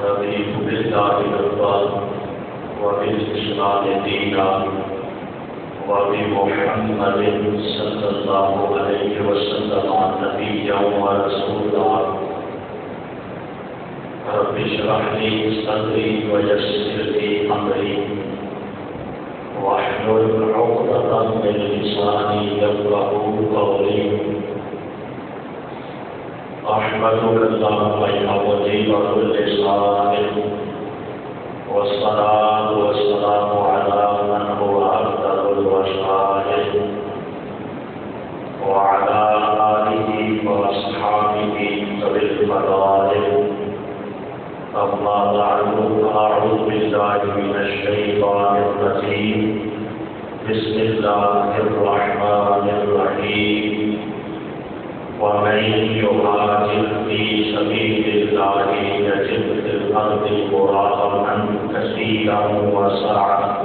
رضيت بالله ربا وبالإسلام دينا وبمحمد صلى الله عليه وسلم نبيا ورسولا رب اشرح لي صدري ويسر لي أمري واحلل عقدة من لساني يفقهوا قولي أحمدك اللهم يا مجيب كل سائل والصلاة والسلام على من هو أفضل الوسائل وعلى آله وأصحابه ذوي الفضائل أما بعد أعوذ بالله من الشيطان الرجيم بسم الله الرحمن الرحيم ومن يهاجر في سبيل الله يجد في الأرض مراغما كثيرا وسعة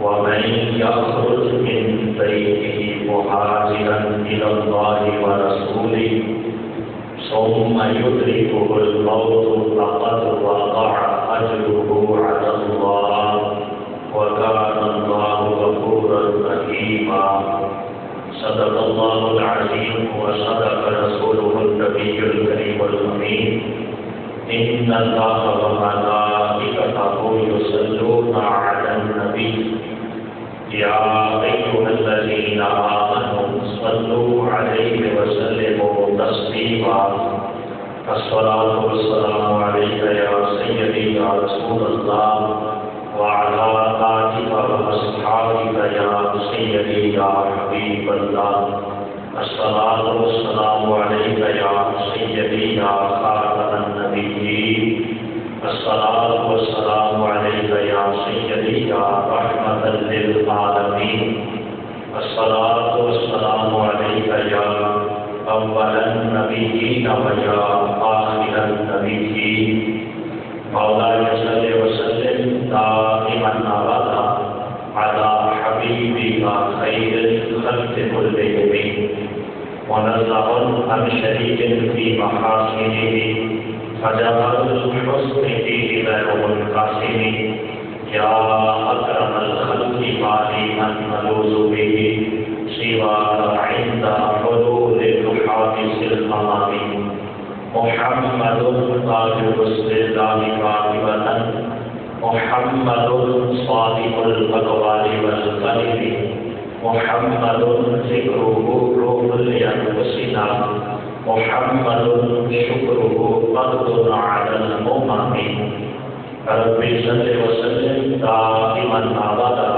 ومن يخرج من بيته مهاجرا إلى الله ورسوله ثم يدركه الموت فقد وقع أجره على الله وكان الله غفورا رحيما صدق الله العظيم وصدق رسوله النبي الكريم الأمين إن الله وملائكته يصلون على النبي يا أيها الذين آمنوا صلوا عليه وسلموا تسليما الصلاة والسلام عليك يا سيدي يا رسول الله وعلى آلك وأصحابك يا سيدي يا حبيب الله الصلاة والسلام عليك يا سيدي يا خاتم النبيين الصلاة والسلام عليك يا سيدي يا رحمة للعالمين الصلاة والسلام عليك يا أول النبيين ويا آخر النبيين مولاي صل وسلم دائما أبدا على حبيبك خير الخلق كلهم ونزه عن شريك في محاسنه فجعل الحسن فيه غير منقسم يا أكرم الخلق مالي من نلوذ به سواك عند حلول الحادث الأمام محمد تاج رسل الله قاطبة محمد صادق الأقوال والقلب محمد ذكره روح لأنفسنا محمد شكره قدر على الأمم رب صل وسلم دائما أبدا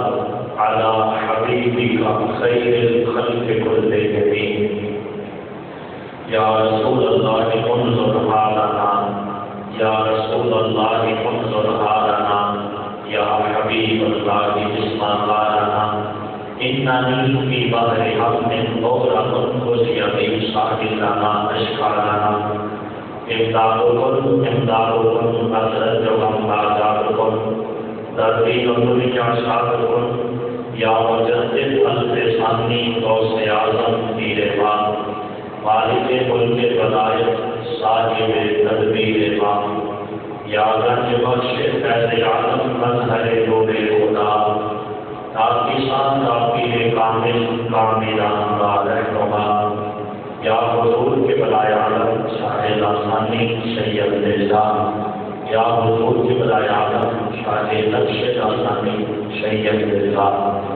على حبيبك خير الخلق كلهم يا رسول الله انظر حالنا يا رسول الله انظر حالنا يا حبيب الله اسمع حالنا إنني في بحر هم غرق خزي بي ساحلنا أشكالنا امدادكم أسرجهم آزادكم دردين الدنيا شادكم يا مجدد الفسانی غوث اعظم پیرمان مالک ملک ولایت صاحب تدبیر امام یا گنج بخش فیض عالم مظہر نور خدا ناقصان کا پیر کامل کاملان کا رہنما یا حضور کے بلائے عالم شاہ لاسانی سید نظام یا حضور کے بلائے عالم شاہ نقش لاسانی سید نظام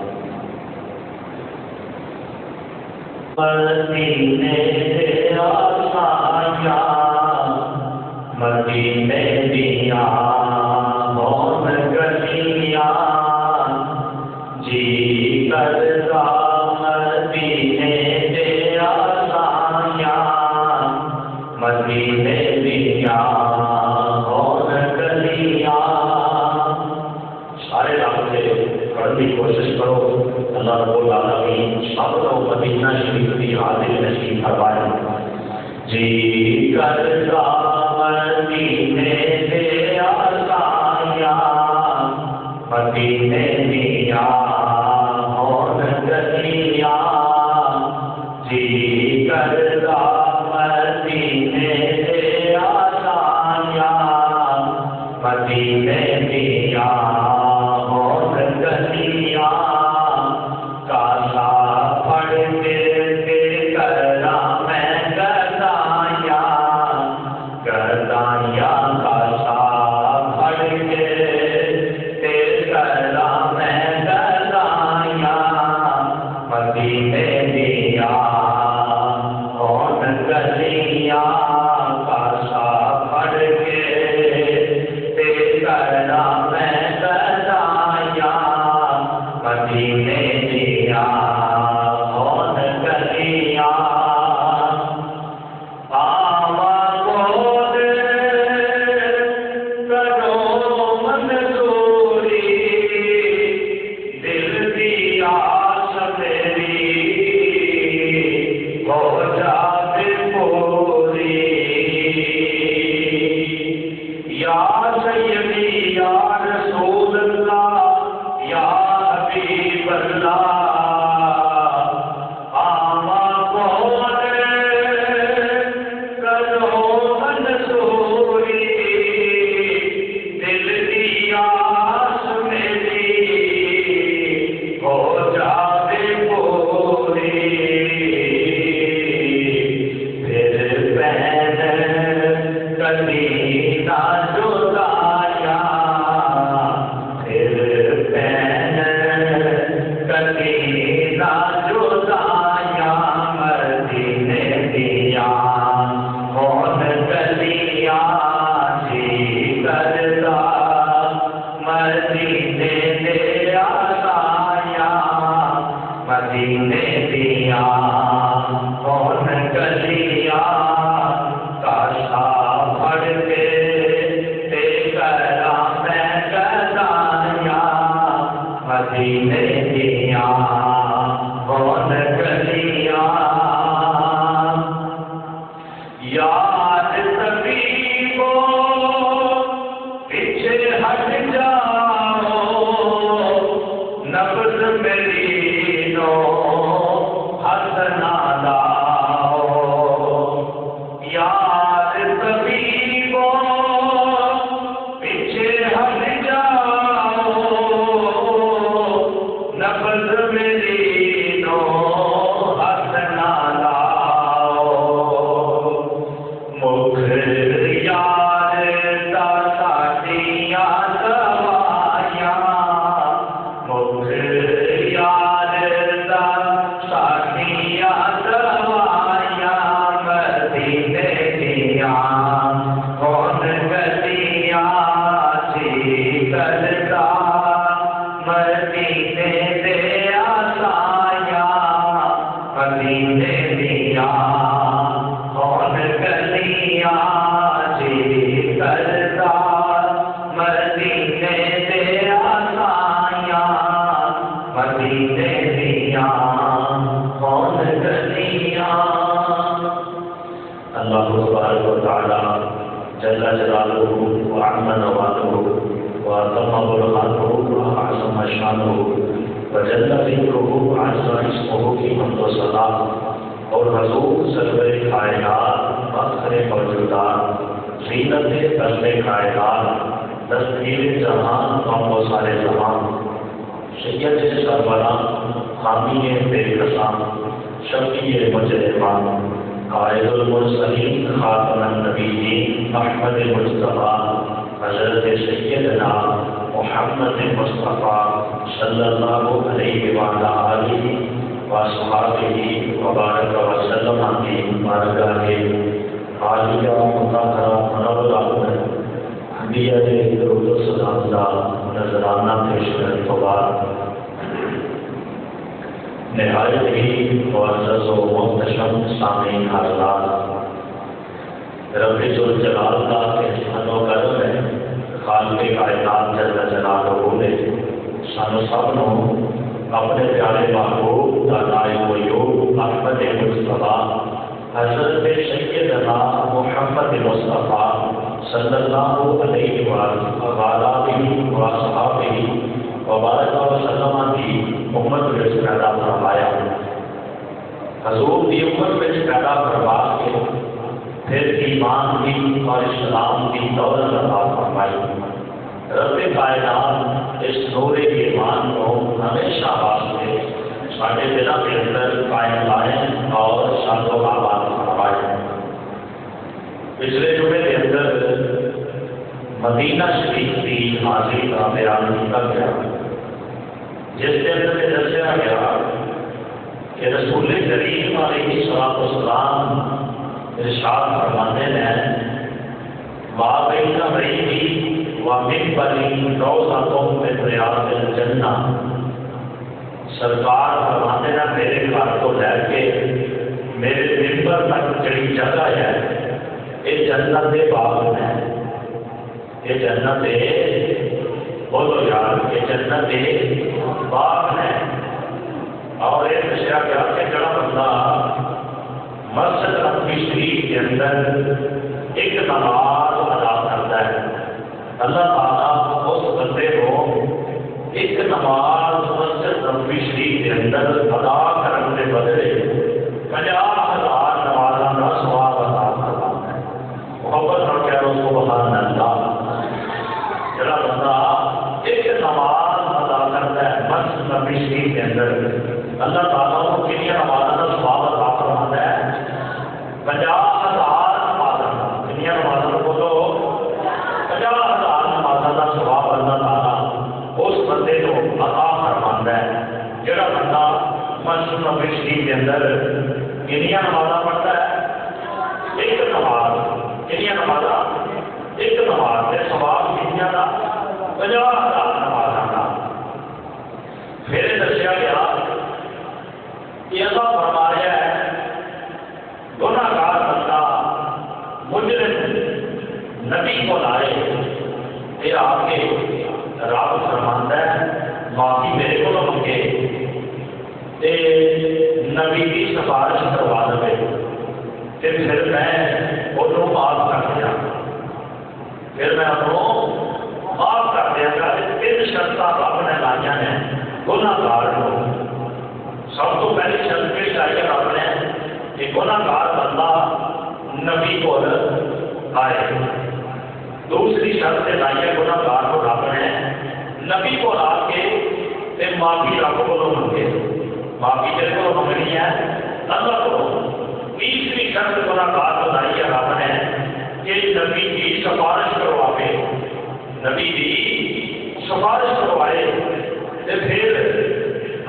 مدینے آسایا مدینے دیا مون گلیاں جی کرتا مدینے آسایا مدینے دیا مون گلیاں سارے راستے پڑھنے کی کوشش کرو اللہ رب العالمین سب کو مدینہ شریف کی حاضر نصیب فرمائے جی کرتا مدینے سے آسایا مدینے دیا مون گلیاں جی کرتا مدینے سے آسایا یا سیدی یا رسول اللہ یا حبیب اللہ اور حضور سرور کائنات فخر موجودات زینت بلد کائنات دستگیر جہان قوم و سارے زمان سید سروران حامی بے قسام شفیع مجرمان قائد المرسلین خاتم النبیین احمد مصطفیٰ حضرت سیدنا محمد مصطفیٰ صلی اللہ علیہ وآلہ آلہ واصحابہ وبارک وسلم کی بارگاہ عالیہ مطہرہ منورہ میں انبیاء درود و سلام کا نذرانہ پیش کرنے کے بعد نہایت ہی معزز و محتشم سامعین حضرات، رب ذوالجلال کا احسان و کرم ہے، خالق کائنات جل جلالہ نے سانو سب نو اپنے پیارے محبوب دانائے غیوب احمد مصطفیٰ حضرت سیدنا محمد مصطفیٰ صلی اللہ علیہ وآلہ وصحبہ وبارک وسلم کی امت میں پیدا فرمایا۔ حضور کی امت میں پیدا فرما کے پھر ایمان کی اور اسلام کی دولت عطا فرمائی۔ رب کائنات اس نور ایمان کو ہمیشہ واسطے سارے دلوں کے اندر قائم لائیں اور شاد و آباد فرمائے۔ پچھلے جمعے کے اندر مدینہ شریف کی حاضری کا بیان کیا گیا، جس کے اندر یہ دسیا گیا کہ رسول کریم علیہ الصلوۃ والسلام ارشاد فرماتے ہیں وَبَيْنَ بَيْتِي وَمِنْبَرِي رَوْضَةٌ مِنْ رِيَاضِ الْجَنَّةِ، سرکار فرماتے ہیں میرے گھر کو لے کے میرے ممبر تک جڑی جگہ ہے یہ جنت کے باغ ہے، یہ جنت بولو یار یہ جنت باغ ہے۔ اور یہ دسیا گیا کہ جڑا بندہ مسجد نبوی شریف کے اندر ایک نماز ادا کرتا ہے، اللہ تعالیٰ اس بندے کو ایک نماز مسجد نبوی شریف کے اندر ادا کرنے کے بدلے 50,000 نمازاں کا ثواب عطا کرتا ہے۔ محبت نال کہہ لو سبحان اللہ۔ جڑا بندہ ایک نماز ادا کرتا ہے مسجد نبوی شریف کے اندر، اللہ تعالیٰ کو کنی نمازاں کا ثواب عطا فرماتا ہے؟ 50,000 نمازاں کا۔ کنی نمازاں کو تو 50,000 نمازاں کا ثواب اللہ تعالیٰ اس بندے کو عطا فرماتا ہے جڑا بندہ مسجد نبوی شریف کے اندر کنیاں نمازاں پڑھتا ہے؟ ایک نماز، کنیاں نمازاں؟ ایک نماز کے ثواب کنیاں کا 50,000 نمازاں کا۔ پھر دسیا گیا کہ اللہ فرما رہا ہے گناہگار بندہ مجرم نبی کو لائے یہ آپ کے رب فرماندا ہے معافی میرے کو منگے تے نبی کی سفارش کروا دے تے پھر میں انہوں معاف کر دیا، پھر میں انہوں معاف کر دیا گا۔ تین شرطاں رب نے لائیاں نے گناہگار کو۔ سب تو پہلی شرط بھی لائی ہے رب نے کہ گناہگار بندہ نبی کو آئے۔ دوسری شرط لائی ہے گناہگار کو رب نے نبی کو لا کے معافی رب کو منگے، معافی جس کو منگنی ہے اللہ کو۔ تیسری شرط گناہگار کو لائی ہے رب نے کہ نبی کی سفارش کروائے، نبی کی سفارش کروائے تے پھر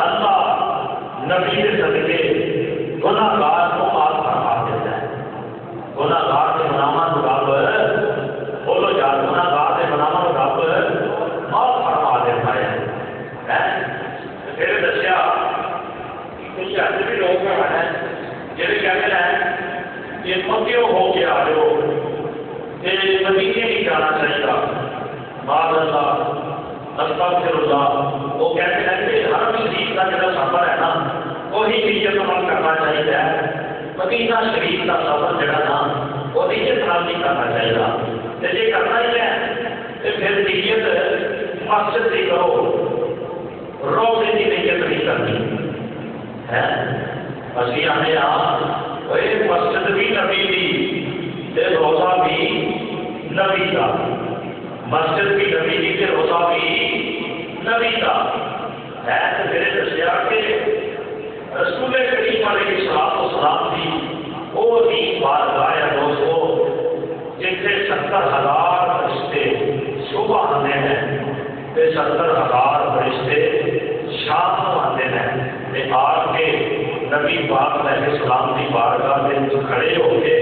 اللہ نبی کے صدقے گناہگار کو معاف فرما دیتا ہے۔ گناہگار کے گناہاں کو رب بولو یار، گناہگار کے گناہاں کو رب معاف فرما دیتا ہے۔ پھر دسیا کچھ ایسے بھی لوگ ہیں جہاں کہتے ہیں کہ مکیوں ہو کے آ جاؤ مدینے نہیں جانا چاہیے، بعد اللہ استغفر اللہ، وہ کہتے ہیں کہ حرم شریف کا جو سفر ہے نا وہی نیت عمل کرنا چاہیے، مدینہ شریف کا سفر جڑا نا وہ نیت عمل نہیں کرنا چاہیے۔ جی کرنا ہی ہے تو پھر نیت مسجد کی کرو، روزے کی نیت نہیں کرنی ہے۔ اسی آنے مسجد بھی نبی دی، روزہ بھی نبی کا، مسجد بھی نبی دی، روزہ بھی نبی کا ہے۔ تو میرے دسیا کہ رسول کریم علیہ الصلوۃ والسلام کی وہ دین بارگاہ ہے دوستو، جتنے 70,000 فرشتے صبح آتے ہیں تے 70,000 فرشتے شام کو آتے ہیں تے آ کے نبی پاک علیہ السلام کی بارگاہ میں کھڑے ہو کے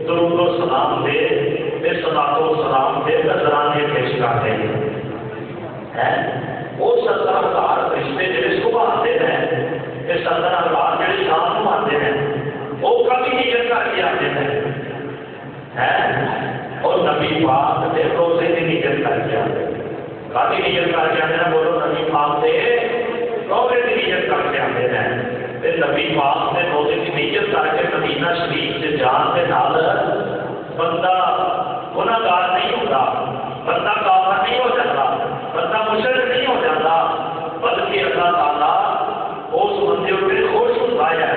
درود و سلام دے تے صلاۃ و سلام دے نذرانے پیش کرتے ہیں۔ وہ 70,000 فرشتے جڑے صبح آتے ہیں تے 70,000 جڑے شام کو آتے ہیں وہ کبھی نیت کر کے آتے ہیں، اور نبی پاک دے روزے کی نیت کر کے آتے ہیں۔ کبھی نیت کر کے آتے ہیں، بولو نبی پاک دے روزے کی نیت کر کے آتے ہیں۔ نبی پاک نے روزے کی نیت کر کے مدینہ شریف سے جان کے نال بندہ گناہگار نہیں ہوتا، بندہ کافر نہیں ہو جاتا، بندہ مشرک نہیں ہو جاتا، بلکہ اللہ تعالیٰ اس بندے پہ خوش ہوتا ہے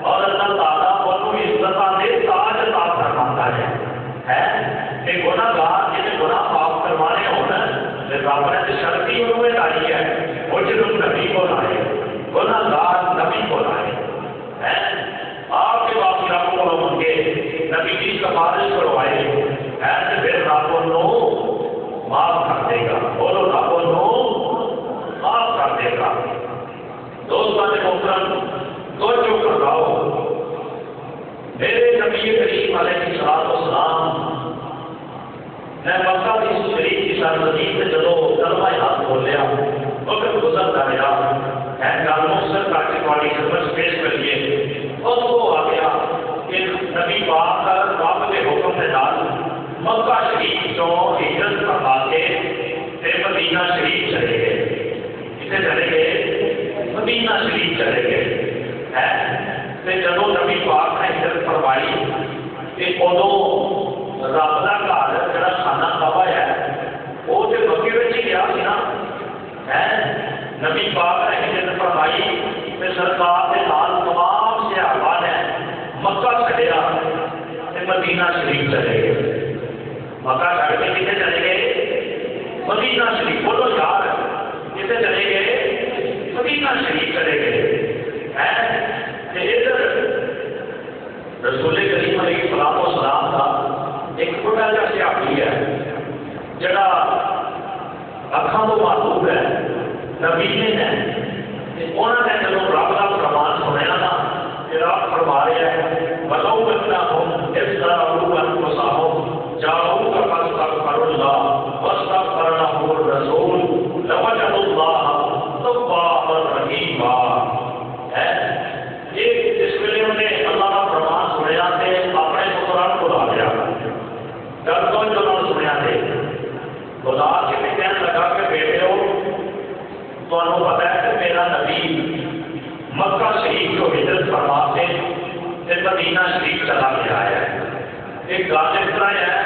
اور اللہ تعالیٰ انہوں عزت دے تاج عطا فرماتا ہے۔ کہ گناہگار جنہیں گناہ معاف کروانے ہونا رب نے شرطی انہوں نے لائی ہے، وہ جنہوں نبی کو لائے، گناہگار نبی کو لائے، آپ کے باپ رب کو منگے، نبی کی سفارش کروائے، ایسے پھر رب انہوں معاف کر دے گا، بولو رب انہوں معاف کر دے گا۔ دوستان محترم توجہ کرواؤ، میرے نبی کریم علیہ الصلوۃ والسلام نے مکہ کی شریف کی سرزمین سے جدو کلمہ حق بولیا وقت گزرتا رہا ہے، گل مختصر کر کے تھوڑی خدمت پیش کریے۔ اس کو آ گیا کہ نبی پاک رب کے حکم کے ساتھ مکہ شریف تو ہجرت کروا کے مدینہ شریف چلے گئے۔ کتنے چلے گئے؟ مدینہ شریف چلے گئے۔ جدو نبی پاک نے ہجرت کروائی کہ ادو رب کا گھر جڑا خانہ کعبہ ہے نبی پاک نے ہجرت فرمائی کہ سرکار کے نال تمام صحابہ نے مکہ چھڈیا تے مدینہ شریف چلے گئے. مکہ چھڈ کے کتنے چلے گئے؟ مدینہ شریف. بولو یار کتنے چلے گئے؟ مدینہ شریف چلے گئے. ادھر رسول کریم علیہ الصلوۃ والسلام کا ایک چھوٹا جا صحابی ہے جڑا اکھاں تو معذور ہے، نبی نے انہوں نے جب رب کا فرمان سنیا نا کہ رب فرما رہا ہے بلو بچنا ہوں اس طرح انفسہم جاؤ کا فاستغفر اللہ واستغفر لهم الرسول لوجدوا اللہ توابا رحیما. جس ویلے انہیں اللہ کا فرمان سنیا تے اپنے پتران کو لا لیا گل تو جو سنیا تے خدا کے کہنے لگا کہ بیٹے ہو تمہیں پتا ہے کہ میرا نبی مکہ شریف کو ہجرت فرما کے مدینہ شریف چلا گیا ہے. ایک گل اس طرح ہے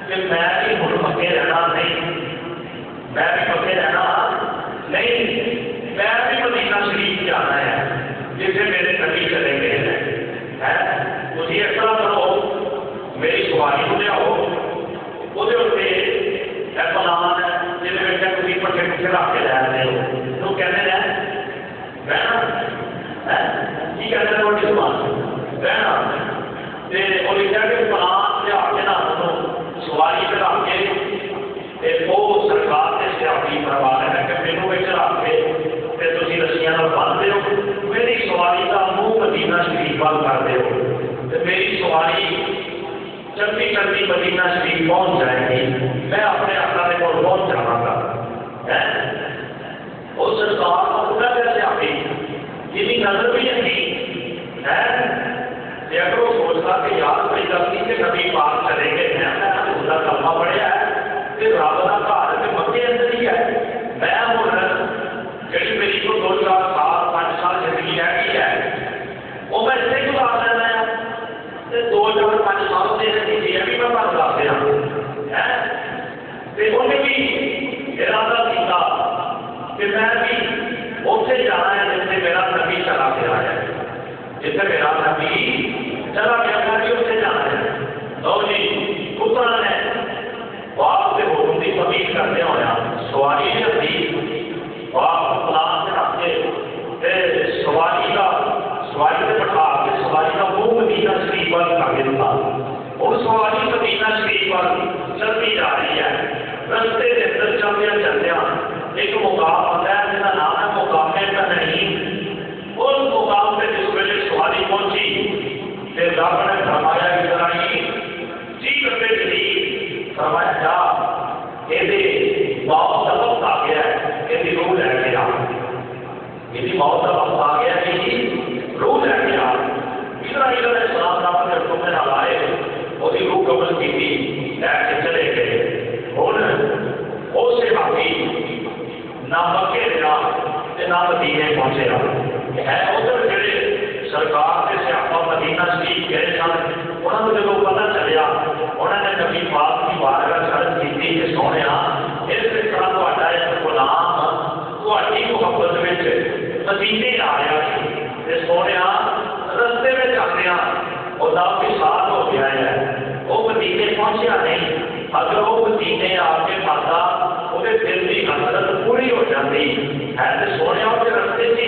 کہ میں بھی ہوں مکے رہنا نہیں، میں بھی مکے رہنا نہیں، میں بھی مدینہ شریف جانا ہے جسے میرے نبی چلے گئے ہیں. تھی اس طرح کرو میری سواری کو لیاؤ وہ پلان ہے جیسے تھی پٹھے پٹھے رکھ کے لے رہے ہو تو کہتے ہیں بہنا کی کہتے ہیں روٹی سمان بہنا وہ لکھا کہ پلان لیا کے نہ سواری پہ رکھ کے وہ سرکار کے سیاحی کروا رہے ہیں کہ مینو بچ رکھ کے تھی رسیاں بنتے ہو میری سواری کا منہ مدینہ شریف بند کرتے ہو میری سواری چلتی چلتی مدینہ شریف پہنچ جائے گی، میں اپنے آقا کے کول پہنچ جاؤں گا. اس سرکار کو پورا کیسے آتی یہ نظر بھی نہیں ہے. اگر وہ سوچتا کہ یار کوئی غلطی سے نبی پاک چلے گئے ہیں اس کا کلمہ پڑھیا ہے کہ رب کا گھر کے مکے اندر ہی ہے، میں ہوں جی میری کو 2-4 سال 5 سال زندگی ہے وہ میں اتنے گزار لینا ہے 2-4-5 سال سے زندگی ہے بھی میں بند کر دیا. انہیں بھی ارادہ کیا کہ میں بھی اتنے جانا ہے جیسے میرا نبی چلا گیا ہے، جیسے میرا نبی چلا گیا میں بھی اتنے جانا ہے. لو جی پترا نے باپ کے حکم کی تمیز کرتے ہوا سواری نہیں ہوتی باپ پلان سے رکھ کے سواری سے بٹھا کے سواری کا منہ مدینہ شریف پر کر دیتا. اور سواری مدینہ شریف پر چلتی جا رہی ہے. رستے کے اندر چلدیا ایک مقام آتا ہے جس کا نام ہے مقام کا نہیں. اس مقام پہ جس ویلے سواری پہنچی پھر رب نے فرمایا اسرائیل جی کرتے جی فرمایا جا یہ موت کا وقت آ گیا ہے یہ روح لے کے آ یہ موت کا وقت آ گیا کہ روح لے کے آ. اسرائیل علیہ السلام رب نے حکم نہ لائے وہ روح قبول کی لے کے چلے گئے. ہوں اسے باقی نہ مکے رہا نہ مدینے پہنچے رہا ہے. ادھر جڑے سرکار کے سیاپا مدینہ شریف گئے سن انہوں نے جب پتا چلیا انہوں نے نبی پاک کی بارگاہ عرض کی کہ سونے اس طرح تا ایک غلام تھی محبت مدینے آ رہا سونے رستے میں آتے وہ سال ہو گیا ہے وہ مدینے پہنچیا نہیں. اگر وہ مدینے آ کے پاتا وہ دل کی حسرت پوری ہو جاتی ہے تو سونے کے رستے سے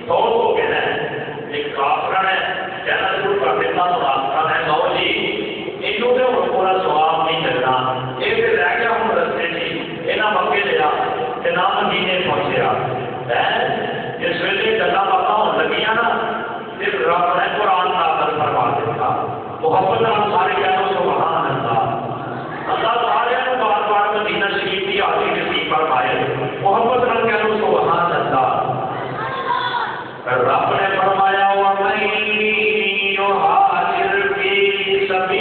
دور ہو گیا ہے. ایک کافر نے کہنا شروع کر دیتا منافقہ نے لو جی انہوں نے ہوں پورا سواب نہیں ملنا یہ پھر رہ گیا ہوں رستے سے یہ نہ مکے لیا کہ نہ مدینے پہنچیا. جس ویلے گلا باتیں ہونے لگیاں نا پھر رب نے قرآن نازل فرما دیتا. محبت سارے کہہ سبحان اللہ. اللہ سارے بار بار مدینہ شریف کی آدھی نصیب فرمائے محبت نال کہہ لو سبحان اللہ. رب نے فرمایا وَمَن يُهَاجِرْ فِي سَبِيلِ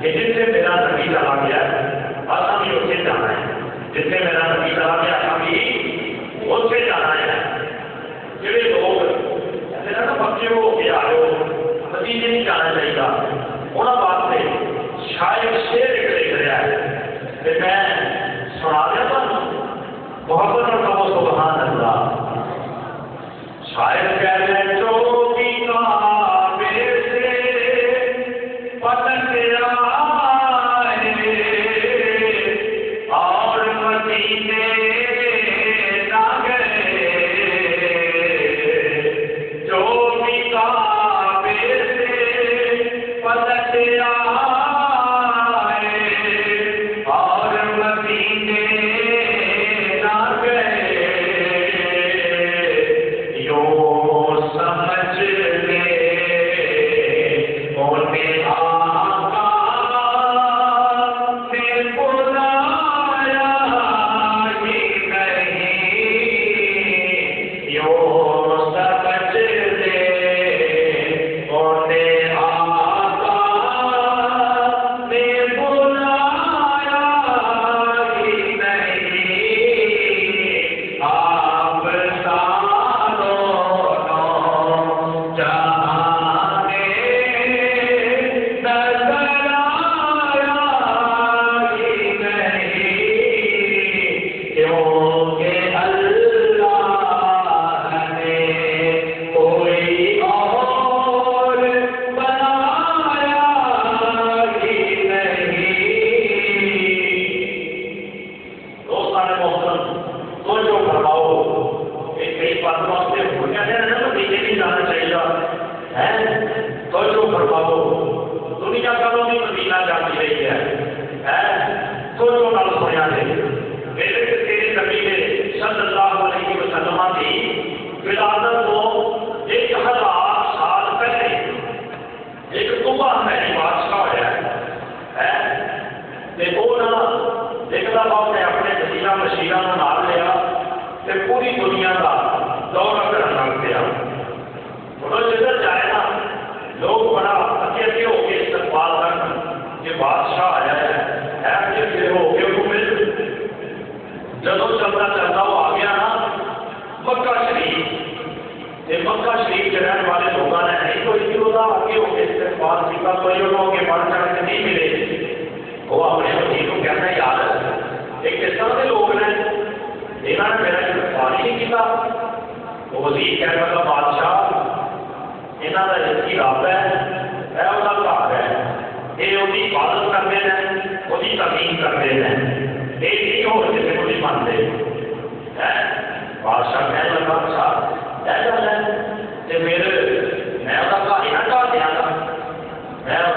کہ جتنے میرا نبی چلا گیا اصل بھی اتنے جانا ہے، جتنے میرا نبی چلا گیا اصل بھی اتنے جانا ہے۔ جڑے لوگ میرا نا پکے ہو کے آئے ہو نتیجے نہیں جانا چاہیے، انہوں واسطے شاید شیر ایک لکھ رہا ہے کہ میں سنا دیا تھا محبت اور کہو سبحان اللہ۔ شاید کہہ رہے ہیں جو بھی کعبے سے پتن آئے اور مدینے نہ گئے، جو بھی کعبے سے پتن آئے اور مدینے نہ گئے، یوں سمجھ لے انہیں آقا نے بلایا ہی نہیں، یوں سمجھ لے انہیں آقا نے بلایا ہی نہیں، آپ ساروں جہاں میں نظر آیا ہی نہیں، کیونکہ اللہ نے کوئی اور بنایا ہی نہیں۔ دوستان محترم توجہ فرماؤ، ایک کئی باتوں سے بھول جاتے ہیں نا، نتیجے نہیں جانا چاہیے ہے۔ توجہ فرماؤ، دنیا کبھی بھی مدینہ جاتی رہی ہے، توجہ نال سنیا دے میرے تیرے نبی نے صلی اللہ علیہ وسلم کی ولادت کو 1000 سال پہلے ایک صبح میں بادشاہ ہوا ہے، وہ نا ایک دفعہ نے اپنے مدینہ مشیرہ کو نال لیا تے پوری دنیا کا دورہ کرنے لگ پیا۔ وہ جدھر جائے نا لوگ بڑا اگے اگے ہو کے استقبال کرن کہ بادشاہ آیا ہے اگے اگے ہو کے وہ مل۔ جدو چلتا چلتا وہ آ گیا نا مکہ شریف، تے مکہ شریف کے رہنے والے لوگوں نے نہیں کوئی بھی ہوتا آگے ہو کے استقبال کیا، کوئی لوگوں کے بڑھ چڑھ کے نہیں ملے۔ وہ اپنے وزیر کو کہنا یار ایک اس طرح کے لوگ نے یہاں نے میرا استقبال ہی نہیں کیا۔ وہ وزیر کہنے لگا بادشاہ یہاں کا رزقی رب ہے، وہ گھر ہے، یہ وہی عبادت کرتے ہیں، وہی تعظیم کرتے ہیں، یہ نہیں ہو کسی کو نہیں مانتے۔ بادشاہ کہنے لگا اچھا ایسا ہے کہ میرے میں وہ گھر ہی نہ ڈال دیا گا، میں وہ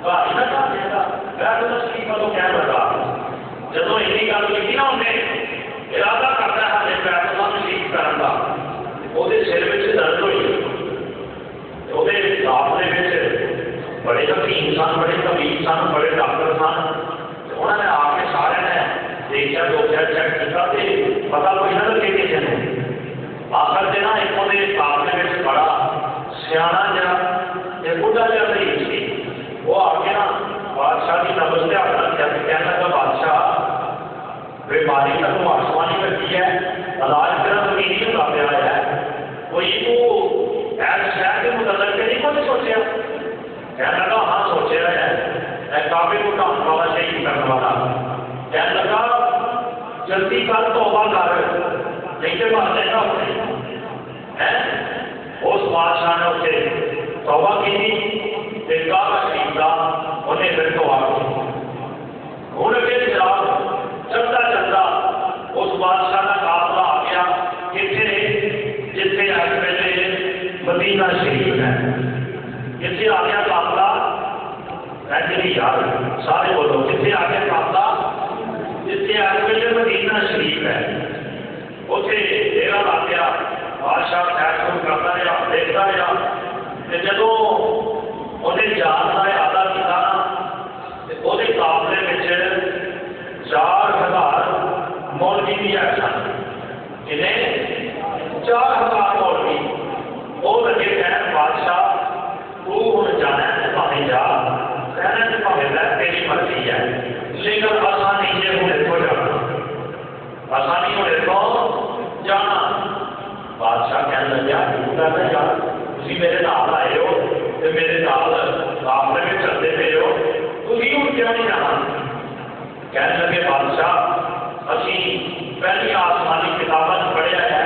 گھر ہی نہ ڈال دیا گا۔ میں تو تشریف تو کہنے لگا جب یہ گل کی نا انہیں ارادہ کرتا ہے ہمیں بیت اللہ تشریف کرنے کا، وہ سر میں درد ہوئی، وہ داخلے میں بڑے حکیم سن، بڑے طبیب سن، بڑے ڈاکٹر سن، انہوں نے آ کے سارے نے دیکھا دوکھا چیک کیا پتا کوئی نہ لگے کسی نے۔ آخر سے نا ایک قابلے میں بڑا سیاح جا بڑھا جا رہی تھی، وہ آ کے نا بادشاہ کی نبز سے اپنا کہنے لگا بادشاہ بیماری کا تو آسمانی لگی ہے، علاج تیرا زمینی ہوتا پیا ہے، کوئی تو ایسے شہر کے متعلق کے نہیں کچھ سوچا؟ کہنے لگا ہاں سوچے رہے ہیں، کابل کو ڈھانپ والا شہید کرنے والا۔ کہنے لگا جلدی کر توبہ کر نہیں تو بات لینا ہوتے ہیں۔ اس بادشاہ نے اسے توبہ کی کعبہ شریف کا انہیں پھر تو آ گئی۔ انہیں پھر جناب چلتا چلتا اس بادشاہ کا قافلہ آ گیا کتنے جتنے آج پہلے مدینہ شریف ہے، کتنے آ گیا قافلہ ایسے یار سارے بولو کتنے آ گیا قافلہ جتنے آج پہلے مدینہ شریف ہے، اتنے ڈیرا لا گیا۔ بادشاہ خیر شروع کرتا رہا، دیکھتا رہا، جدو انہیں جان کا ارادہ کیا وہ قافلے میں 4000 مولوی بھی آئے سن، جنہیں 4000 مولوی وہ لگے کہنے بادشاہ تو ہوں جانا ہے پانی جا، کہنا کہ کہنے لگے بادشاہ اسی پہلی آسمانی کتابیں پڑھیا ہے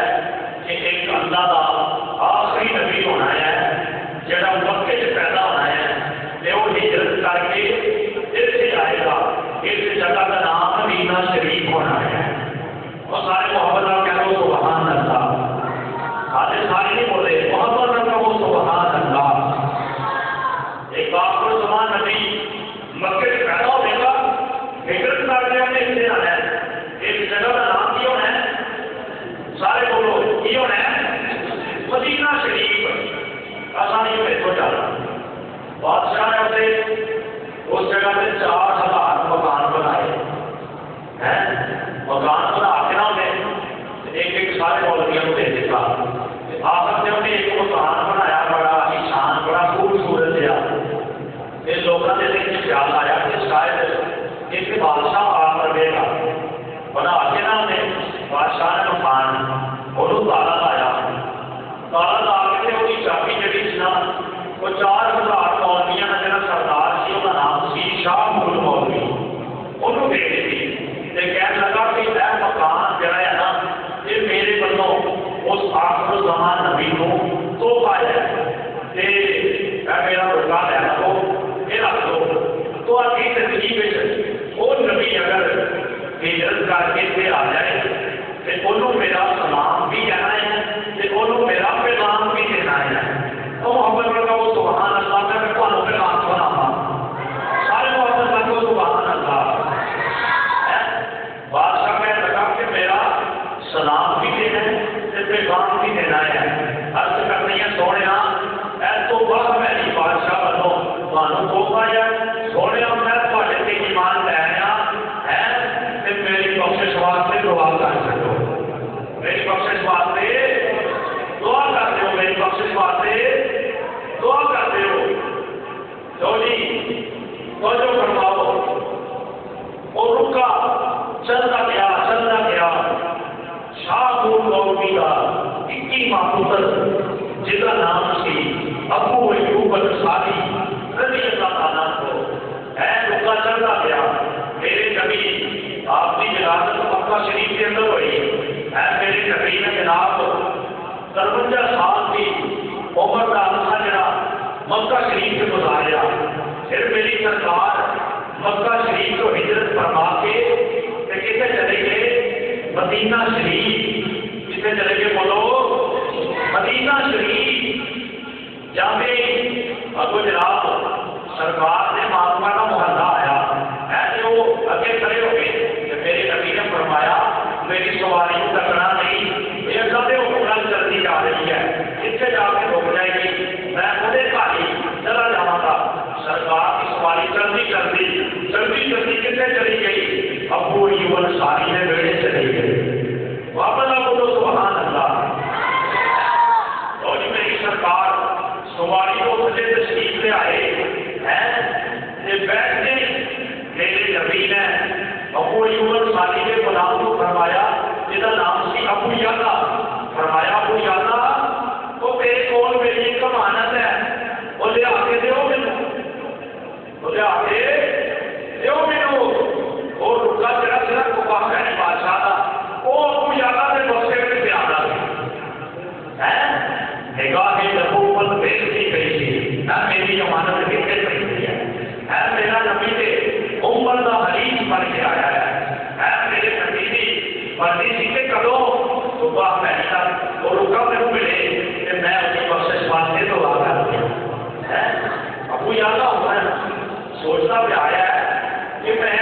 کہ ایک اللہ کا آخری نبی ہونا ہے جڑا مکے سے پیدا ہونا ہے تے وہ ہجرت کر کے اتنے آئے گا، اس جگہ کا نام مدینہ شریف ہونا ہے۔ اور سارے محبت نال کہو سبحان اللہ، سارے نہیں بول رہے محبت نال کہو سبحان اللہ۔ ایک آخر زمان نبی مکے سے پیدا ہونے گا، ہجرت کر کے ہم نے اتنے آنا ہے، اس جگہ کا نام کی ہونا ہے، سارے بولو کی ہونا ہے مدینہ شریف۔ آسانی میں تو چاہتا بادشاہ نے اسے اس جگہ پہ 4000 مکان بنائے ہیں، مکان بنا کے نہ انہیں ایک سارے مولویوں کو دے دیتا۔ آخر سے انہیں ایک مکان بنایا بڑا نشان بڑا خوبصورت دیا، یہ لوگوں کے دل میں خیال آیا کہ شاید اس بادشاہ آ کر دے گا، بنا کے نہ انہیں بادشاہ نے مکان انہوں تالا لایا، تالا لا کے وہی چابی جڑی سی نا وہ 4000 مولویاں کا جڑا سردار سی وہ نام سی شاہ مول مولوی، انہوں دے دی تے کہنے لگا کہ یہ مکان جڑا ہے نا یہ میرے بلوں اس آخر زمان نبی کو تحفہ ہے تے میرا رکا لے لو یہ رکھ دو۔ تو اگلی ترکیب وہ نبی اگر ہجرت کر کے اتنے آ جائے تو انہوں میرا سلام بھی کہنا ہے تو انہوں میرا پیغام بھی دینا ہے۔ تو محبت کرتا وہ سبحان اللہ میں تمہیں پیغام سناوا، سارے محبت کرتے وہ سبحان اللہ۔ بادشاہ کہنے لگا کہ میرا سلام بھی دینا ہے پیغام بھی دینا ہے۔ عرض کرنی ہے سونے اس تو بعد میری بادشاہ بنو تمہیں تحفہ ہے سونے میں تھوڑے سے ایمان لے آیا ہے کہ میری بخشش واسطے دعا کر سکو، میری بخشش واسطے دعا کرتے ہو، میری بخشش واسطے دعا کرتے ہو۔ جو جی توجہ فرماؤ، وہ رکا چلتا گیا شاہ مولوی کا 21واں پتر جس کا نام سی ابو ایوب انصاری رضی اللہ تعالیٰ کو ہے، رکا چلتا گیا۔ میرے نبی آپ کی ولادت مکہ شریف کے اندر ہوئی ہے، میرے نبی نے جناب 53 سال کی عمر کا عرصہ جڑا مکہ شریف سے گزاریا، پھر میری سرکار مکہ شریف کو ہجرت فرما کے کتنے چلے گئے مدینہ شریف، کتنے چلے گئے بولو مدینہ شریف۔ جہاں ابو جناب سرکار نے ماتما کا محلہ آیا ہے، وہ اگے کھڑے ہو گئے کہ میرے نبی نے فرمایا میری سواری کو ٹکرا نہیں، یہ سب حکمران چلتی جا رہی ہے، اتنے جا کے رک جائے گی، میں خودے کھالی چلا جاؤں گا۔ سرکار کی سواری چلتی کتنے چلی گئی، ابو ایوب انصاری نے بیڑے چلی گئی، واپس آپ کو سبحان اللہ۔ اور میری سرکار سواری کو تھلے تشریف لے آئے ہیں، بیٹھتے میرے نبی نے ابو ایوب انصاری کے غلام کو فرمایا جس کا نام سی ابو یالا، فرمایا ابو یالا وہ تیرے کول میری ایک امانت ہے، وہ لے آ کے دیو مینوں، وہ لے آ کے دیو مینوں۔ اور رکا جڑا سر کو ہے بادشاہ کا وہ ابو یالا کے بخشے میں پیارا ہے، نگاہ نبوت بھیجتی گئی تھی، میری امانت کتنے پڑی ہے، میرا نبی نے عمر کا حریف بن کے آیا ہے، میرے نبی کی مرضی سی کہ کرو تو باپ میں وہ رکا میرے ملے کہ میں اپنی بخشش واسطے دعا کر دیا۔ ابو یالا ہوتا ہے سوچتا پہ آیا ہے کہ میں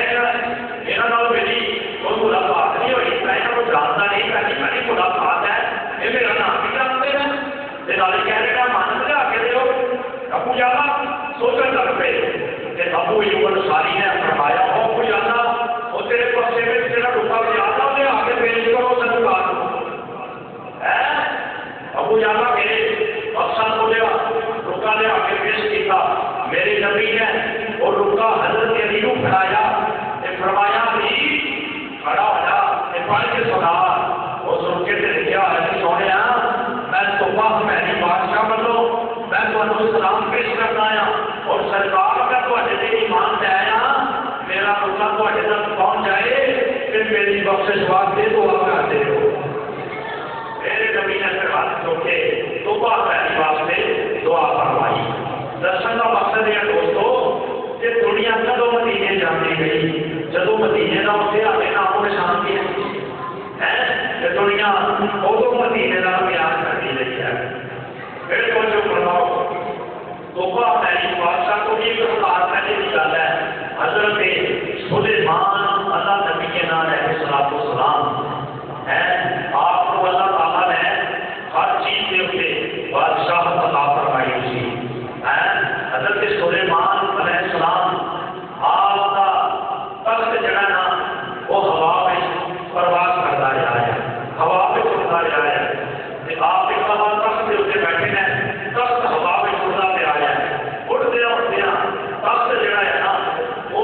یہاں میری کوئی ملاقات نہیں ہوئی، میں یہاں کو جانتا نہیں، میری ملاقات ہے، یہ میرا نام بھی جانتے ہیں، کہنے کا مان لے آ کے دو۔ ابو یالا سوچنے لگ پے کہ ابو ایوب انصاری نے فرمایا ابو یالا وہ تیرے بخشے میں تیرا رکا یالا لے آ کے پیش کرو سرکار ہے۔ ابو یالا کے افسر کو لیا رکا لے آ کے پیش کیا، میرے نبی نے اور رکا حضرت علی کو کھڑایا، فرمایا بھی کھڑا ہو جا، پڑھ کے سنا، اس رکے سے لکھا ہے سونے میں تو میری بادشاہ بنو، میں تمہیں سلام پیش کرنا آیا اور سرکار کا ایمان لے آیا، میرا رکا تک پہنچ بخشش واسطے دعا کرتے ہو. میرے نبی نے پھر ہاتھ چوکے توبہ کرنے واسطے دعا فرمائی. دسن کا مقصد ہے دوستو کہ دنیا کدو مدینے جاتی گئی جدو مدینے کا اسے ہمیں نام نشان کیا دنیا ادو مدینے کا پیار کرتی رہی ہے. پھر کچھ فرماؤ توبہ پہلی بادشاہ کو بھی بات کرنے کی گل ہے. حضرت سلیمان اللہ نبی کے نام ہے صلاۃ والسلام ہے. آپ کو اللہ تعالیٰ نے ہر چیز کے اوپر بادشاہ عطا فرمائی تھی. حضرت سلیمان علیہ السلام آپ کا تخت جڑا نا وہ ہوا میں پرواز کرتا رہا ہے, ہوا میں اڑتا رہا ہے. آپ ایک دفعہ تخت کے اوپر بیٹھے ہیں, تخت ہوا میں اڑتا رہا ہے. اڑدیا اڑدیا تخت جڑا ہے نا وہ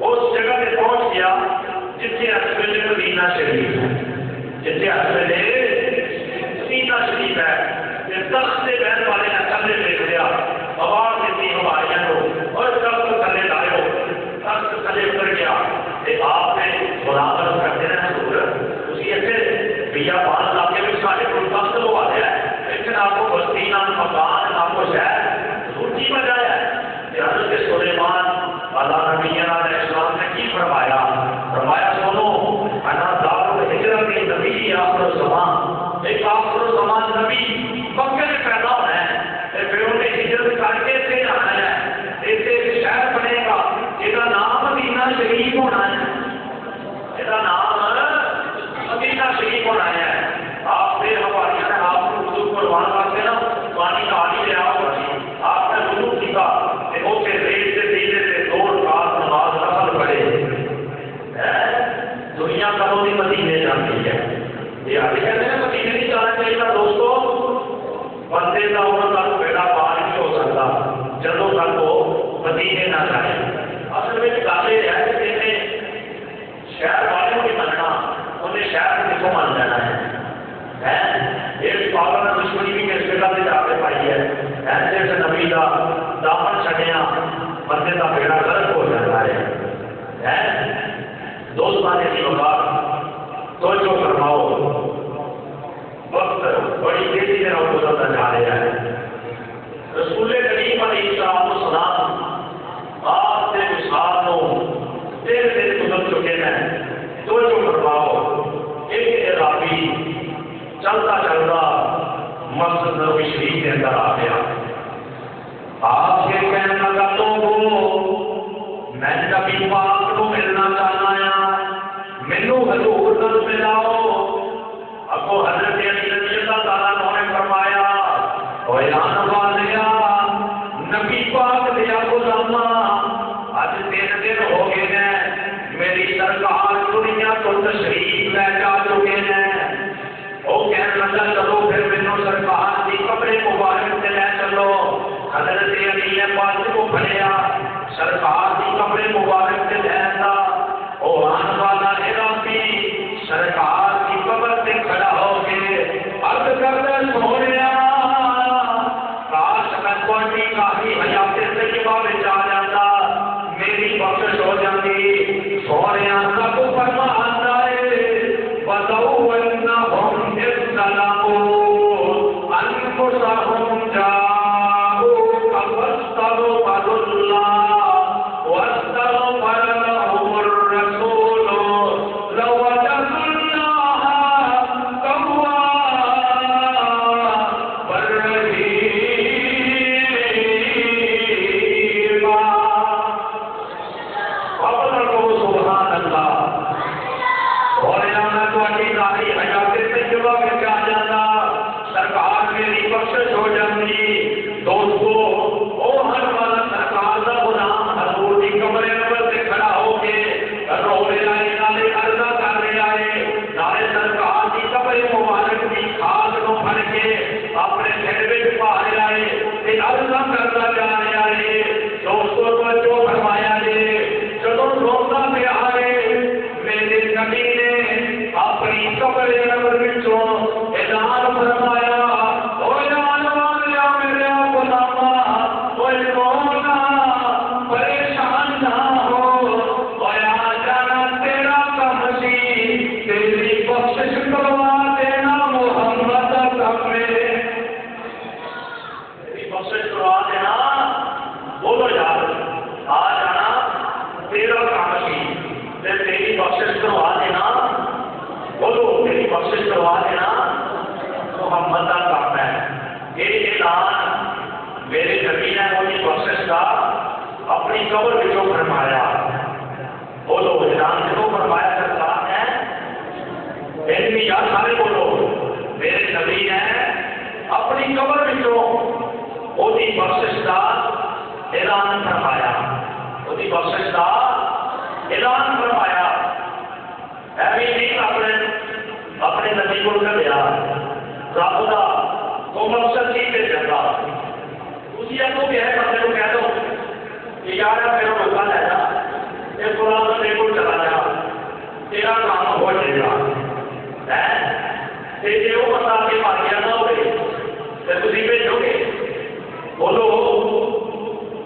اس جگہ پہ پہنچ گیا جتنے اس ویلے مدینہ شریف ہے, جتنے اس ویلے مدینہ شریف ہے. تخت سے بہن والے نے تھلے دیکھ لیا, آواز دیتی ہماریاں کو اور تخت تھلے لائے ہو. تخت تھلے اتر گیا. آپ نے برابر کرتے ہیں ضرور اسی ایسے بھیا پان علاقے میں سارے کو تخت لوا دیا ہے, لیکن آپ کو بستی نہ مکان نہ کو شہر ضرور کی وجہ ہے. حضرت سلیمان اللہ نبی علیہ السلام نے کی فرمایا سنو انا دار الہجرت نبی آخر الزمان, ایک آخر الزمان نبی مکے میں پیدا ہونا ہے. پھر انہیں ہجرت کر کے سے آنا ہے. ایسے ایک شہر بنے گا جس کا نام مدینہ شریف ہونا ہے, جس کا نام مدینہ شریف ہونا ہے. آپ نے ہماری نے آپ کو وضو قربان کرتے نا پانی کا آدھی لیا ہوگا جی. آپ نے وضو کیا اسے ریت سے دینے سے دو رکعت نماز نفل پڑھے. دنیا کبھی بھی مدینے جاتی ہے. یہ آگے کہتے ہیں مدینے نہیں جانا چاہیے دوستوں. بندے کا عمر تک بیڑا پار نہیں ہو سکتا جدوں تک وہ مدینے نہ جائے. اصل میں گل یہ ہے کہ جنہیں شہر والوں کی مننا انہیں شہر کتوں من لینا ہے. اس پاگل نے دشمنی بھی کس جگہ سے جا کے پائی ہے. ایسے سے نبی کا دامن چڑھیا بندے کا بیڑا غرق ہو جاتا ہے. دوستانے کی بات توجہ فرماؤ, وقت بڑی تیزی سے گزرتا جا رہا ہے. رسول کریم علیہ السلام آپ کے مثال کو دیر دیر گزر چکے ہیں. توجہ فرماؤ, ایک عرابی چلتا چلتا مسجد نبوی شریف کے اندر آ گیا. آپ کے کہنے لگا لوگوں میں نبی پاک کو ملنا چاہنا ہے, مینو حضور نال ملاؤ. اگو حضرت علی رضی اللہ تعالیٰ نے فرمایا او ایمان والیا نبی پاک دیا غلاما اج 3 دن ہو گئے ہیں میری سرکار دنیا تو تشریف لے جا چکے ہیں. وہ کہنے لگا چلو پھر مینو سرکار کی قبر مبارک سے لے چلو. حضرت علی نے پاس کو پڑھیا سرکار کی قبر مبارک سے لے آتا. او آن والا عرابی سرکار کی قبر سے کھڑا ہو کے عرض کرتا سونیا کاش میں کوئی کافی حیات طیبہ میں جا جاتا میری بخشش ہو جاتی. سونیا سب فرماتا ہے بتاؤ انہم اظلموا انفسہم جاؤک فاستغفروا اللہ واستغفر لهم الرسول لوجدوا اللہ توابا رحیما. قبل کو سبحان اللہ. اور میں تھوڑی ساری حیات طیبہ میں آ جاتا سرکار میری بخشش ہو جاتی. دوستو او ہر والا سرکار کا غلام حضور کی قبر انور سے کھڑا ہو کے رو رہا ہے, نالے عرضہ کر رہا ہے, نالے سرکار کی قبر مبارک کی کھاد کو پھڑ کے اپنے سر میں پا رہا ہے, عرضہ کرتا جا رہا ہے. دوستو کو جو فرمایا ہے چلو روزہ پہ آئے میرے نبی نے اپنی قبر انور وچوں بخشش کروا دینا محمد کا کام ہے. یہ اعلان میرے نبی نے وہی بخشش کا اپنی قبر میں فرمایا. بولو اعلان کیوں فرمایا سرکار نے؟ علمی یا سارے بولو. میرے نبی نے اپنی قبر میں وہی بخشش کا اعلان فرمایا. وہی بخشش کا اعلان فرمایا. اپنے نبی کو لیا رب کا تو مقصد نہیں دے سکتا. اسی اگوں کہ ہے بندے کو کہہ دو کہ یار میرا روکا لے جا یہ قرآن بندے کو چلا جا تیرا کام ہو جائے گا. جی وہ بندہ آپ کے مار گیا نہ ہوئے تو تھی بھیجو گے. بولو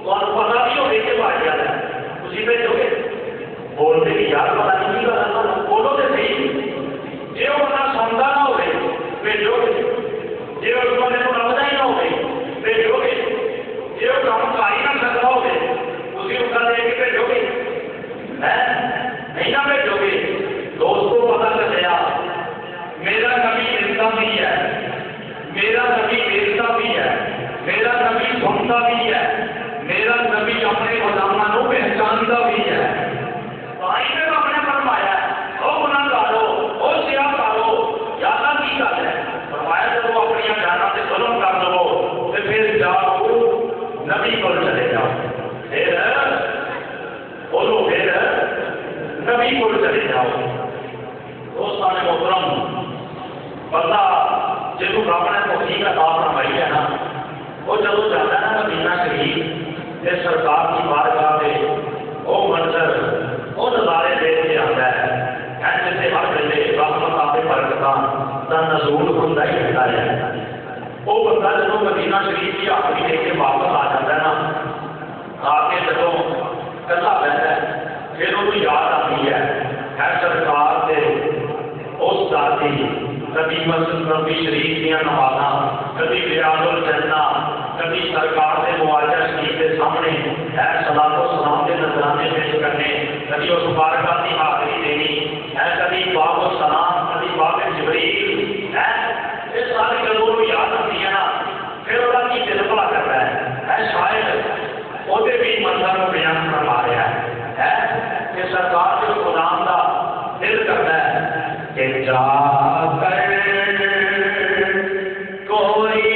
تمہیں پتا بھی ہوگی کہ مار گیا تھی بھیجو گے. بولتے بھی یار پتا نہیں کرنا. بولو تو صحیح. جی وہ بندہ سنتا نہ ہوئے بھیجو گے. جی اس بندے کو لگتا ہی نہ ہوئے بھیجو گے. جی وہ کام کر ہی نہ سکتا ہوگے تھی اس کا دے کے بھیجو گے. نہیں نہ بھیجو گے. دوست کو پتا چلیا میرا نبی ملتا بھی ہے, میرا نبی بیچتا بھی ہے, میرا نبی سنتا بھی ہے, میرا نبی اپنے غلاموں کو پہچانتا بھی ہے. آئی میں اپنے فرمایا وہ گناہ کرو وہ سیاح کرو یادہ کی گل ہے. فرمایا جب وہ اپنی جانا سے ظلم کر لو تو پھر جاؤ نبی کو چلے جاؤ. پھر بولو پھر نبی کو چلے جاؤ. دوستان محترم بندہ جنہوں رب نے توفیق عطا فرمائی ہے نا وہ جب جاتا ہے نا مدینہ شریف اس سرکار کی بارگاہ پہ وہ منظر وہ نظارے دیکھ کے آتا ہے. جیسے ہر ویلے رحمت آپ برکتاں کا نزول ہوتا ہی رہتا ہے. وہ بندہ جب مدینہ شریف کی آخری دیکھ کے واپس آ جاتا ہے نا آ کے جب کلا رہتا ہے پھر وہ یاد آتی ہے سرکار سے اس ذاتی کبھی مسجد نبی شریف دیا نمازاں کبھی ریاض الجنہ کبھی سرکار کے معاجہ شریف کے سامنے ہے صلاۃ و سلام کے نذرانے پیش کرنے, کبھی اس بارگاہ کی حاضری دینی ہے, کبھی باب السلام کبھی باب جبریل ہے. یہ ساری گلوں یاد آتی ہے نا پھر وہ کی دل بھلا کرتا ہے. شاید وہ بھی منظر کو بیان کروا رہا ہے کہ سرکار کے غلام کا دل کرتا ہے کہ جا کر کوئی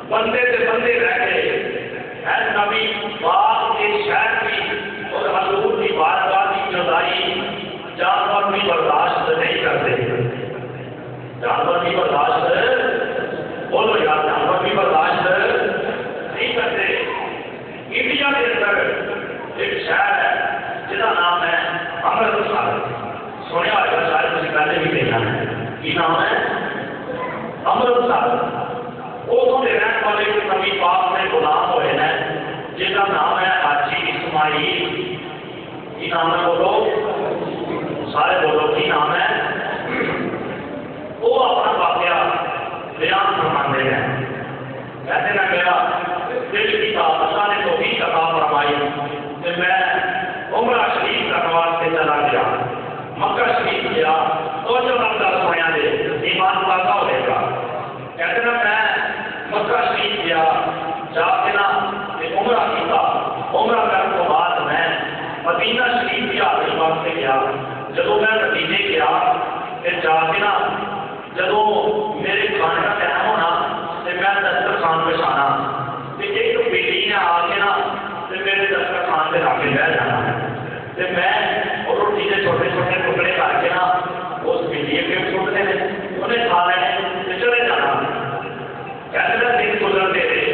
بندے سے بندے رہ گئے. نبی باغ کے شہر کی اور حضور کی بارگاہ کی جدائی جانور بھی برداشت نہیں کرتے. جانور بھی برداشت بولو یار جانور بھی برداشت نہیں کرتے. انڈیا کے اندر ایک شہر ہے جس کا نام ہے امرتسر. سنیا ہوگا شاید تھی پہلے بھی دیکھا ہے. کی نام ہے؟ امرتسر. ادھر کے رہنے والے نبی پاک میں غلام ہوئے ہیں جس کا نام ہے حاجی اسماعیل. کی نام ہے بولو سارے بولو کی نام ہے. وہ اپنا واقعہ بیان فرماتے ہیں. کہتے ہیں میرا دل کی اللہ نے توفیق عطا فرمائی کہ میں عمرہ شریف کرنے واسطے چلا گیا. مکہ شریف گیا تو ایمان تازہ ہوئے گا. کہتے نا میں مکہ شریف گیا جا کے نا عمرہ کیا. عمرہ کرنے کے بعد میں مدینہ شریف کی حاضری واسطے گیا. جدو میں مدینے گیا جا کے نا جدو میرے کھانے کا ٹائم ہونا تو میں دسترخوان بچھانا ایک بیٹی نے آ کے نا میرے دسترخوان پہ لا کے بہ جانا. میں اور روٹی کے چھوٹے چھوٹے ٹکڑے کر کے نا اس بیٹی کے چھوٹتے ہیں انہیں کھا لینے چلے جانا. کہتے ہیں دن گزرتے رہے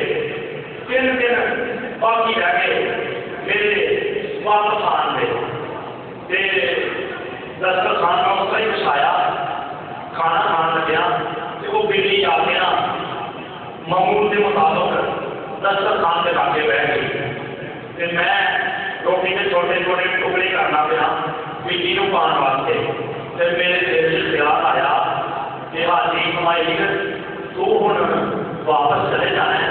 3 دن باقی رہ گئے میرے واپس آن دے دسترخوان کا اس کا ہی بچھایا کھانا کھان لگیا کہ وہ بلی آ کے نا معمول کے مطابق دسترخوان پہ لا کے بہ گئی. میں روٹی کے چھوٹے چھوٹے ٹکڑے کرنا پیا بلی کو پان واسطے. پھر میرے دل سے خیال آیا کہ حاجی اسماعیل تو ہوں واپس چلے جانا ہے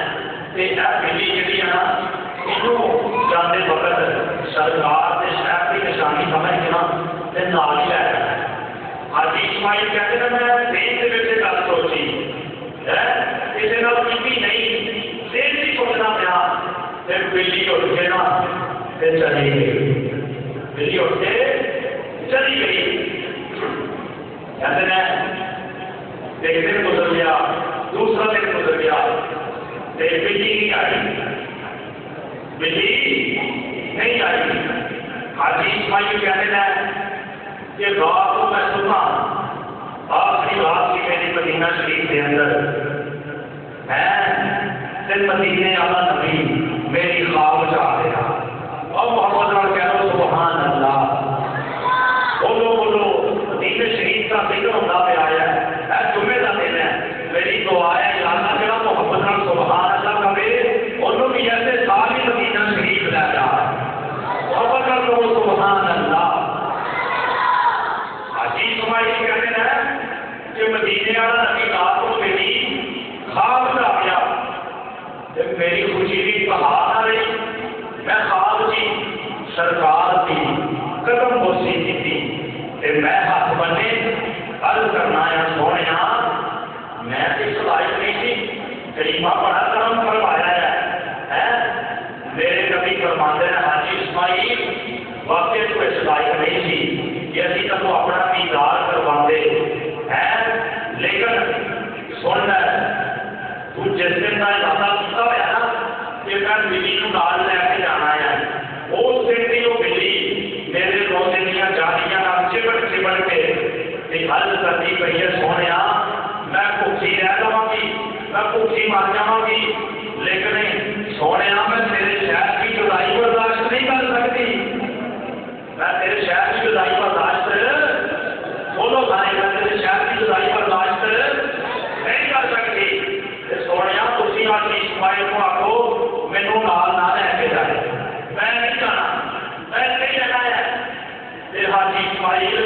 بلی جی ہے نا یہ جانے وقت سرکار کے شہر کی نشانی سمجھ کے نا نال ہی لے جانا ہے. حاجی اسماعیل کہتے ہیں میں دین کے بچے گل سوچی کسی نال کی نہیں دین بھی سوچنا پیا. پھر بلی اٹھ کے نا چلی گئی. بلی اٹھ کے چلی گئی. کہتے ہیں ایک دن گزر گیا دوسرا دن گزر گیا بلی نہیں آئی. بلی نہیں آئی. حاجی اسماعیل کہتے ہیں کہ رات کو میں سنا آخری رات کی میری مدینہ شریف کے اندر ہے مدینے والا نبی میری خواب چاہ رہا اور محمد اور کہہ رہا سبحان اللہ. بولو بولو مدینے شریف کا ذکر ہوتا پہ آیا ہے جمعے کا دن ہے. میری دعا ہے اللہ جڑا محمد اور سبحان اللہ کبھی انہوں بھی ایسے ساری مدینہ شریف لے جا محمد اور سبحان اللہ. حاجی اسماعیل کہتے ہیں کہ مدینے والا نبی رات کو میری خواب سے آ گیا. میری خوشی بھی بہار آ رہی. میں خواب کی سرکار کی قدم بوسی کی تھی. میں ہاتھ بنے عرض کرنا ہے سونے میں اس لائق نہیں تھی. کریمہ بڑا کرم کروایا ہے. میرے نبی فرماتے ہیں حاجی اسماعیل واقعی تو اس لائق نہیں تھی کہ ابھی تک وہ اپنا دیدار کرواتے ہیں. لیکن سن تو جس دن کا ارادہ کیا ہوا نا کہ میں بلی کو نال لے کے جانا ہے اس دن کی وہ بلی میرے روزے دیا جانیاں چمٹ چمٹ کے حل کرتی پی ہے سونے میں بھوکی رہ جا گی میں بھوکی مر جا گی لیکن سونے میں تیرے شہر کی جدائی برداشت نہیں کر سکتی. میں تیرے شہر کی جدائی برداشت بولو بھائی میں تیرے شہر کی جدائی برداشت نہیں کر سکتی. سونے تھی حاجی اسماعیل کو آخو مینو نال نہ لے کے جائے میں نہیں جانا میں نہیں رہنا ہے. حاجی اسماعیل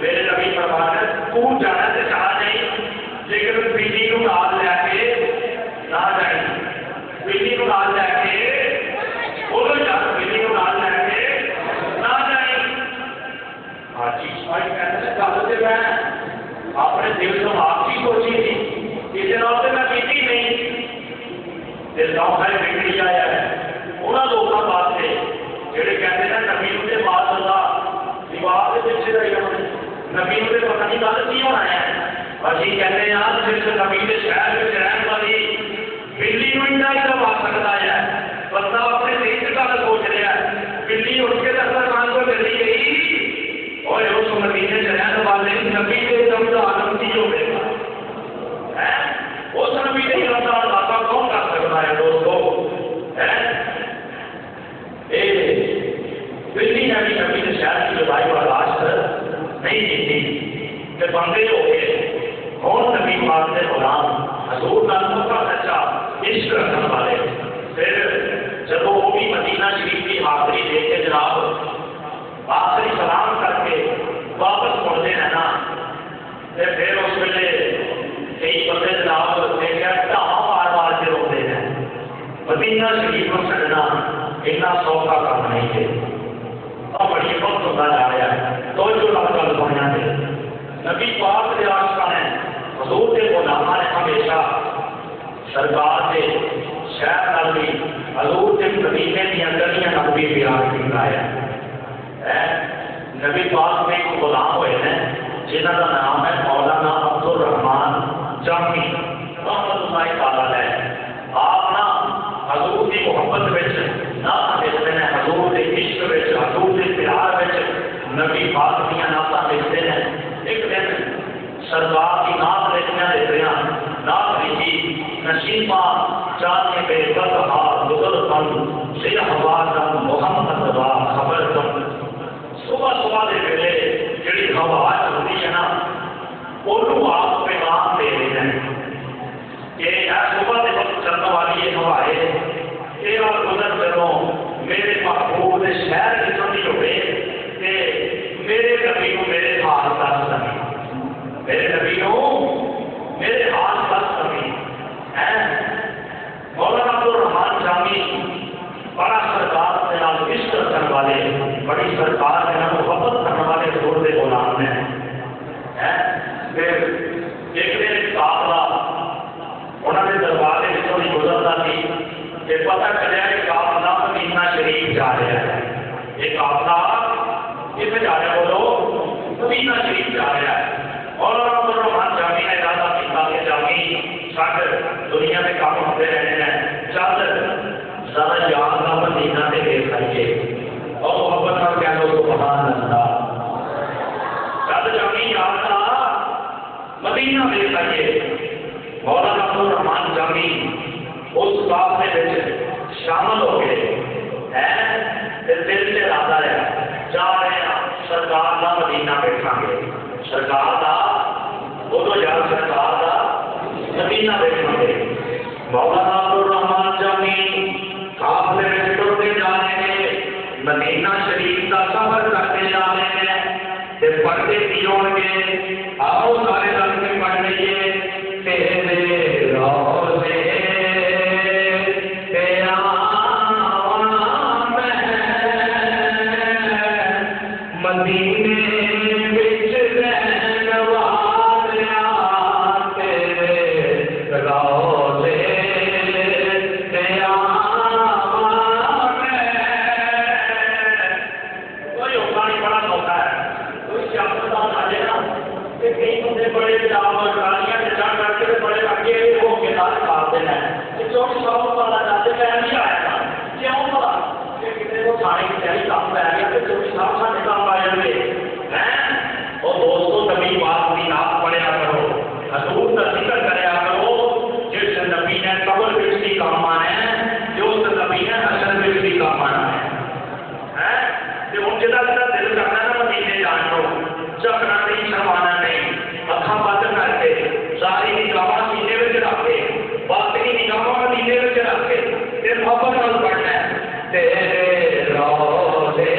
میرے نبی فرماتے تو جانا تو چاہ نہیں لیکن بلی کو نال لے کے نہ جائے. بلی کو نال لے کے بولو یار بلی کو نال لے کے نہ جائے. حاجی اسماعیل کہتے ہیں گل تو میں اپنے دل کو آپ کی سوچی تھی کسی نال تو میں کی نہیں. گاؤں سارے بگڑی آیا ہے انہوں لوگوں واسطے جہے کہتے ہیں نبی کے بعد اللہ دیوار کے پیچھے رہے نبی کے پتہ نہیں گل کی ہونا ہے. اچھی کہتے ہیں جس نبی کے شہر میں رہن والی بلی کو ہی کروا سکتا ہے. بندہ اپنے دل سے گل سوچ رہا ہے بلی اٹھ کے دسترخوان کو چلی گئی اور اس مدینے رہن والے نبی کے دم عالم کی ہوگا اس نبی کے اندازہ کون کر سکتا ہے دوستو. بلی نے بھی نبی نے شہر کی جدائی برداشت نہیں کی تھی کہ بندے ہو گئے کون نبی پاک کے غلام حضور نالوں کا سچا عشق رکھنے والے. پھر جب وہ بھی مدینہ شریف کی حاضری دے کے جناب آخری سلام کر کے واپس مڑتے ہیں نا پھر اس ویلے کئی بندے جناب دیکھا ڈھاوا مار مار کے روکتے ہیں. مدینہ شریف کو چڑھنا اتنا سوکھا کام نہیں ہے. بڑی وقت ہوتا جا رہا ہے تو جو لگ کر سونے دے نبی پاک کے عاشقاں ہیں حضور کے غلاماں نے ہمیشہ سرکار کے شہر نال بھی حضور کے مدینے دیا گلیاں نال بھی پیار کیتا ہے۔ نبی پاک میں ایک غلام ہوئے ہیں جنہوں کا نام ہے مولانا عبد الرحمان جامی رحمۃ اللہ تعالی علیہ۔ آپ نا حضور کی محبت وچ نعتاں لکھتے ہیں، حضور کے عشق وچ، حضور کے پیار وچ نبی پاک دیا نعتاں لکھتے ہیں۔ ایک دن سرکار کی نعت لکھیاں نعت لکھی نصیبہ جانے بے بدہا بزرگن سر حوالم محمد وا خبر کم۔ صبح صبح کے ویلے جڑی ہوا چلتی ہے نا انہوں آپ پیغام دے رہے ہیں کہ صبح کے وقت چلنے والی یہ ہوا ہے یہ اور گزر چلو میرے محبوب کے شہر کی سمجھ ہوئے کہ میرے نبی کو میرے ہاتھ دس سکے، میرے نبی کو میرے ہاتھ دس سکے۔ مولانا عبد الرحمان جامی بڑا سرکار کے نام عشق کرنے والے، بڑی سرکار کے نام محبت کرنے والے حضور کے غلام ہیں۔ پھر ایک دن قافلہ انہوں نے دربار سے گزرتا سی کہ پتہ چلیا کہ قافلہ مدینہ شریف جا رہا ہے۔ یہ قافلہ کتنے جا رہا ہے؟ بولو مدینہ شریف جا رہا ہے۔ اور عبد الرحمان جامی نے ارادہ کیا کہ جامی سارے دنیا میں کام ہوتے رہنے ہیں، چل ذرا یاد نہ مدینہ سے دیکھ آئیے اور محبت نہ کہہ دو سبحان اللہ، چل جامی یاد نہ مدینہ دیکھ آئیے۔ مولانا عبد الرحمان جامی اس قافلے میں شامل ہو گئے ہیں، دل سے ارادہ ہے جا رہے ہیں سرکار کا مدینہ بیٹھا گے، سرکار کا بولو یار سرکار کا مدینہ بیٹھا گے۔ مولانا عبد الرحمان جامی قافلے میں ٹرتے جا رہے ہیں، مدینہ شریف کا سفر کرتے جا رہے ہیں، پڑھتے بھی ہو گے، آؤ سارے رنگ میں پڑھ لیجیے۔ تیرے روزے مدینے وچ رہن والیاں تیرے روزے تے آواں میں۔ کوئی ہوتا نہیں بڑا ہوتا ہے، کوئی سیاست دان آ جائے نا کہ کئی بندے بڑے جام گاڑیاں سے چڑھ کر کے بڑے اگے ہو کے ساتھ کھاتے ہیں کہ 24 والا جاتے میں نہیں آیا تھا کیوں بڑا کہ کسی کو کھانے کی تیاری کام پہ گیا کہ 24 ساڑھے کام آ جائیں گے۔ اور دوستوں نبی پاک کی نعت پڑھیا کرو، حضور کا ذکر کریا کرو، جس نبی نے قبر وچ بھی کام آنا ہے، جو اس نبی نے حشر وچ بھی کام آنا ہے۔ ہوں جہاں جہاں دل کرنا ہے نا مدینے جان کو چکنا نہیں، شرمانا نہیں، اکھاں بند کر کے ساری نگاہ مدینے وچ رکھ کے باقی نگاہ مدینے وچ رکھ کے پھر محبت نال پڑھنا ہے۔ تیرے روزے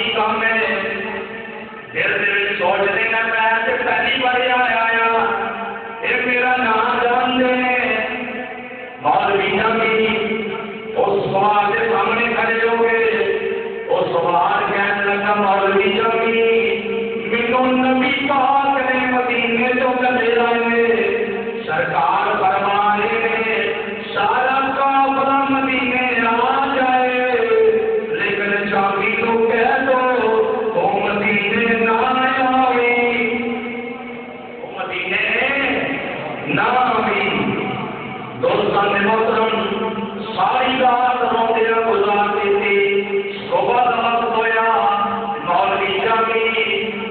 کی کام ہے دل دل سوچ دینا میں پہلی بار آیا یہ میرا نام جان دے مولوی جامی اس سوال کے سامنے کھڑے ہو گئے اس سوال کہنے لگا مولوی جامی مینوں نبی پاک نے مدینے تو کلے لائے سرکار فرما رہے سارا کافلا مدینے آ جائے لیکن جامی تو کہہ دو وہ مدینے نہ آوی وہ مدینے نہ آوی دوستان نے محترم ساری رات روتے گزار دیتی صبح وقت ہویا مولوی جامی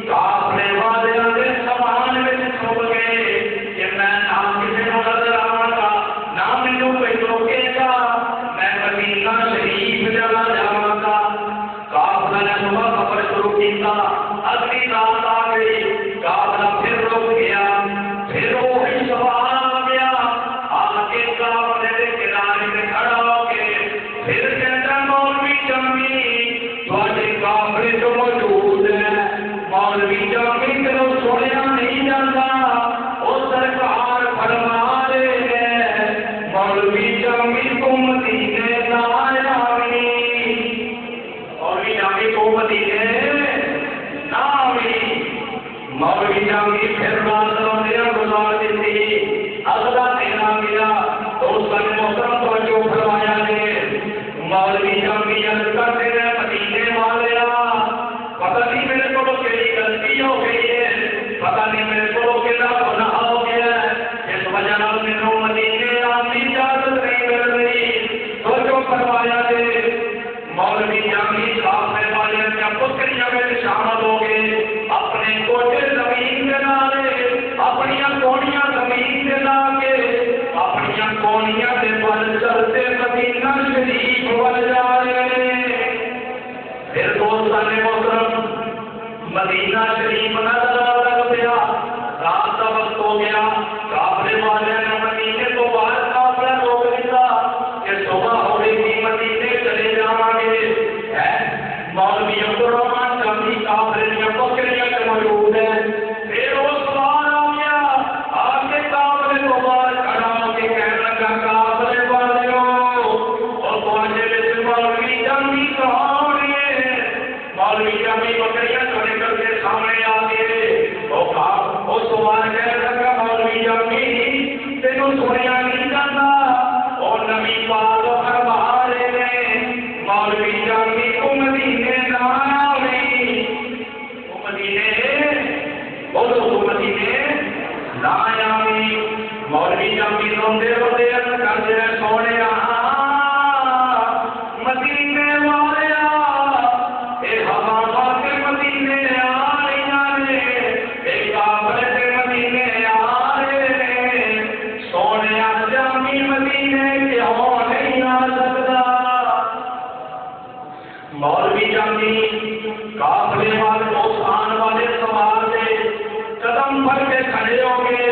کافلے والے کے سامان میں چھپ گئے کہ میں نہ کسی کو نظر آواں گا نہ مینوں کوئی روکے گا میں مدینہ شریف چلا جاواں گا کافلہ نے صبح سفر شروع کیا اگلی رات آ گئی کافلہ پھر رک گیا پھر وہی سوال آ گیا آ کے کافلے کے کنارے پہ کھڑا ہو کے پھر کہتا مولوی جامی تھوڑے کافلے جو موجود ہیں مولوی جامی تینوں سنیا نہیں جاتا وہ سرکار فرما رہے ہیں مولوی جامی کو مدینے نہ آوی مولوی جامی کو مدینے نہ آوی مولوی جامی پھر رات روتے گزار دیتی اگلا دن آ گیا دوستان محترم توجہ فرمایا نے مولوی جامی عرض کرتے ہیں مدینے والے پتہ نہیں میرے کو کیڑی غلطی ہو گئی ہے پتہ نہیں میرے کو کیڑا گناہ ہو گیا ہے اس وجہ نال مینوں مدینے آنے کی اجازت نہیں مل رہی توجہ فرمایا نے مولوی جامی کافلے والے جب بکریاں میں شامل ہو گئے اپنے کوٹے زمین کے نالے اپنی کونیاں زمین کے لا کے اپنی کونیاں کے بل چلتے مدینہ شریف ول جا رہے پھر دوستان محترم مدینہ شریف نظر لگ پیا رات کا وقت ہو گیا کافلے والے نے مدینے تو باہر کافلا روک دیا کہ صبح ہو گئی تھی مدینے چلے جاواں گے مولوی عبدالرحمان جامی کافلے دیا بکریاں کے موجود ہیں پھر وہ سوال آ گیا آپ کے کافلے تو باہر کھڑا ہو کے کہنے لگا کافلے والوں اور تواڈے وچ مولوی جامی کون ہے مولوی جامی بکریاں کو نکل کے سامنے آ گئے وہ سوال کہنے لگا مولوی جامی تینوں سنیا نہیں جاتا اور نبی پاک فرما رہے ہیں مولوی جامی کو مدینے نہ آوی وہ مدینے بولو وہ مدینے نہ آوی مولوی جامی روندے روندے عرض کرتے ہیں سونے مدینے والے اے ہوا کے مدینے آ رہی نے اے کافلے کے مدینے آ رہے ہیں سونے جامی مدینے کیوں نہیں آ سکتا مولوی جامی کافلے والے دوست آن والے سوال سے قدم بھر کے کھڑے ہو گئے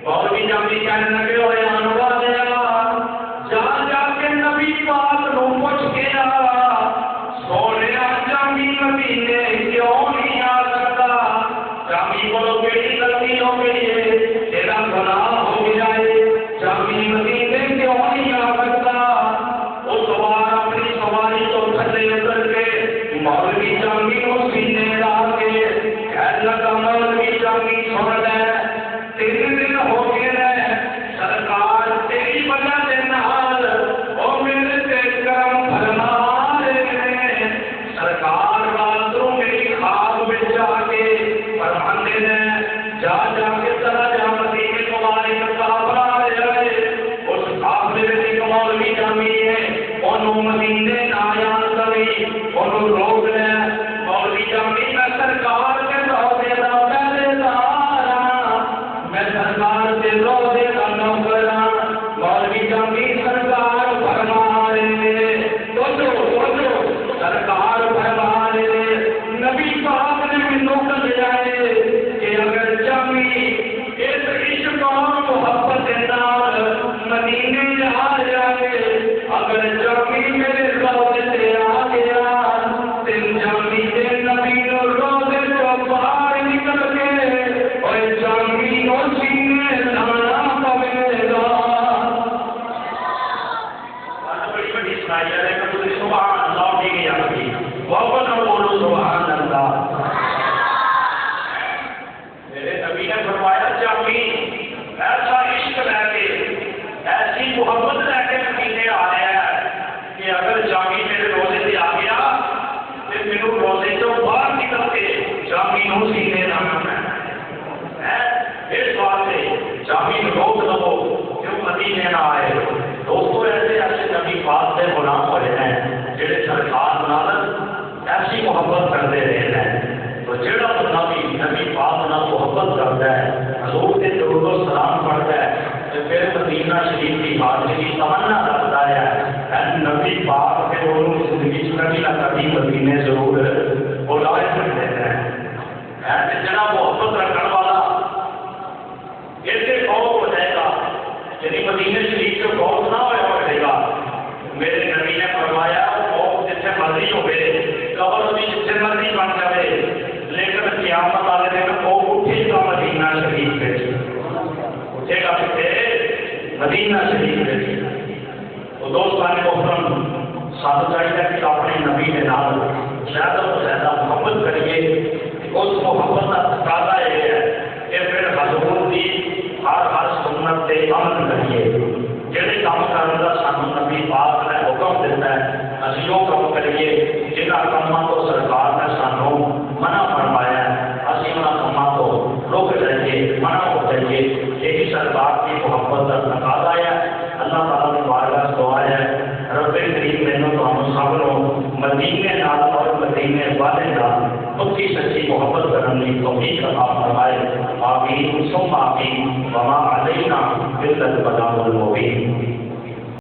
مولوی جامی کہنے لگے ہوئے آن والے جا جا کے نبی پاک نو پوچھ کے سونے جامی مدینے کیوں نہیں آ سکتا جامی بولو کیڑی غلطی ہو گئی ہے تیرا گناہ ہو گیا ہے جامی مدینے کیوں نہیں آ سکتا وہ سوال اپنی سواری تو تھلے اتر کے مولوی جامی کو سینے لا کے کہنے لگا مولوی جامی سن لے 3 دن ہو گئے سرکار تیری وجہ سے نال وہ میرے تے کرم فرما رہے ہیں سرکار راتوں میری خواب میں جا کے فرماندے نے جا جا کے چلا جا مدینے کو مارے کافلا رہے اس کافلے میں ایک مولوی جامی ہے انہوں مدینے نہ آیا کبھی انہوں روک لے محبت کرتے رہنا ہے۔ تو جڑا بندہ بھی نبی پاک نال محبت کرتا ہے، حضور کے درود و سلام پڑھتا ہے، تو پھر مدینہ شریف کی حاضری کی تمنا رکھتا ہے نبی پاک کے انہوں زندگی کبھی نہ کبھی مدینے ضرور بلائے کر دیتا ہے۔ جڑا محبت رکھنے والا ایسے خوف ہو جائے گا، یعنی مدینہ شریف سے خوف نہ ہوا کرے گا۔ میرے نبی نے فرمایا خوف جتنے مرضی ہوئے، قبر بھی جتنے مرضی بن جائے، لیکن قیامت والے دن خوف اٹھے گا مدینہ شریف میں، اٹھے گا کتنے؟ مدینہ شریف میں۔ تو دوستان محترم، ساتھ چاہیے کہ اپنے نبی کے نام زیادہ سے زیادہ محبت کریے۔ اس محبت کا تقاضا یہ ہے کہ پھر حضور کی ہر سنت سے عمل کریے۔ جہے کام کرنے کا سانو نبی پاک نے حکم دیتا ہے، اسی وہ کام کریے جنہاں کاموں کو سرکار نے سانو منع فرمایا ہے، اسی انہاں کاموں کو روک رہیے، منع ہو جائیے۔ یہی سرکار کی محبت کا تقاضا ہے۔ اللہ تعالیٰ نے بارگاہ دعا ہے رب کریم مینوں تو ہم سب لوگ مدینے نال اور مدینے والے نال پکی سچی محبت کرنے کی توفیق عطا فرمائے۔ آمین ثم آمین۔ وما علینا الا البلاغ المبین۔